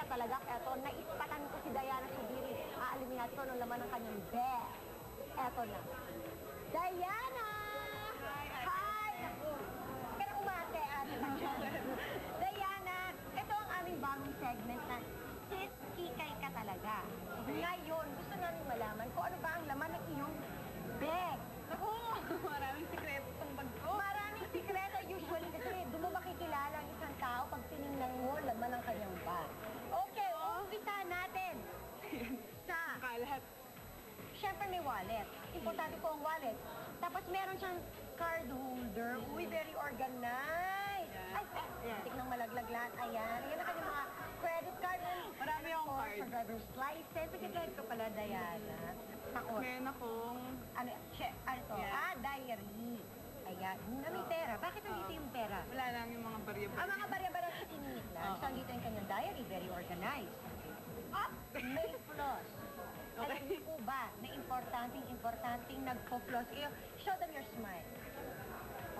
ka talaga. Eto, naispatan ko si Diana Zubiri. Aalimin natin kung anong laman ng kanyang bag. Eto na. Diana! Hi! Naku, kaya umate, ate. Diana, ito ang aming bagong segment na Sis, kikay ka talaga. Ngayon, gusto namin malaman kung ano ba ang laman ng iyong bag. Ako, maraming sikreto itong bag ko. Maraming sikreto usually kasi doon mo makikilala ang isang tao pag tinignan mo laman ng kanyang bag. Okay, umpisa natin sa... Kalat. Siyempre may wallet. Importante po ang wallet. Tapos meron siyang card holder. Uy, very organized. Ay, tignan malaglag lahat. Ayan. Ayan na kanyang mga credit card. Marami akong card. Sa driver's license. Nag-drive ka pala, Diana. Takot. Meron akong... Ano to? Yeah. Diary. Ayan. Na may pera. Bakit nandito yung pera? Wala lang yung mga barya. Ang mga barya-barya sa tinit lang. So, andito yung kanyang diary. Very organized. May floss. Okay. Alam niyo po ba na importanteng nagpo-floss? Show them your smile.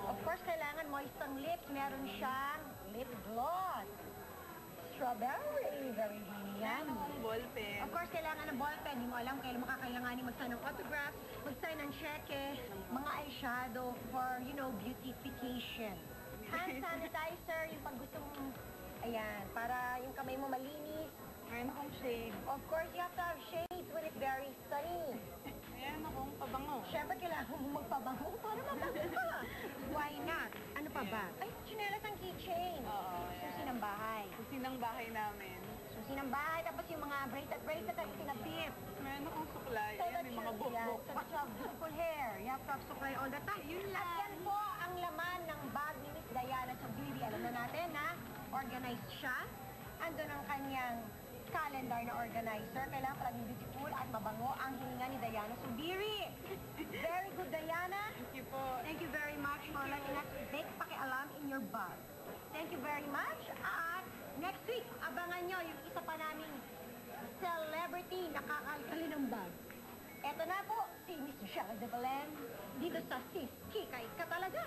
Of course, kailangan moist ang lips. Meron siyang lip gloss. Strawberry. Very Meron yummy. akong ballpen. Of course, kailangan ng ballpen. Hindi mo alam kailan mo kakailanganin mag-sign ng autograph, mag-sign ng cheque, mga eyeshadow for, you know, beautification. Hand sanitizer, yung pag gusto mong, ayan, para yung kamay mo malinis. Meron akong shade. Of course, you have to have shades when it's very sunny. Meron akong pabango. Siyempre, kailangan mo magpabango para mabango ka. Why not? Ano pa ba? Ay, chinelas ang keychain. Oo, Susi yan. ng bahay. Kasi ng bahay namin. Susi ng bahay, tapos yung mga bracelet at sinabit. Meron akong suklay. So Ayan, may mga buhok-buhok so that you have beautiful hair. You have to have supply all the time. Yun At lang. yan po ang laman ng bag ni Miss Diana Zubiri. Alam na natin na organized siya. Andun ang kanyang calendar na organizer. Kailangan palaging beautiful at mabango ang hininga ni Diana Zubiri. Very good, Diana. Thank you po. Thank you very much for letting us make pakialam in your bag. Thank you very much. At next week, abangan nyo yung isa pa naming celebrity na kakalkali ng bag. Eto na po, si Miss Michelle de Belen dito sa Sis Kikay Ka Talaga.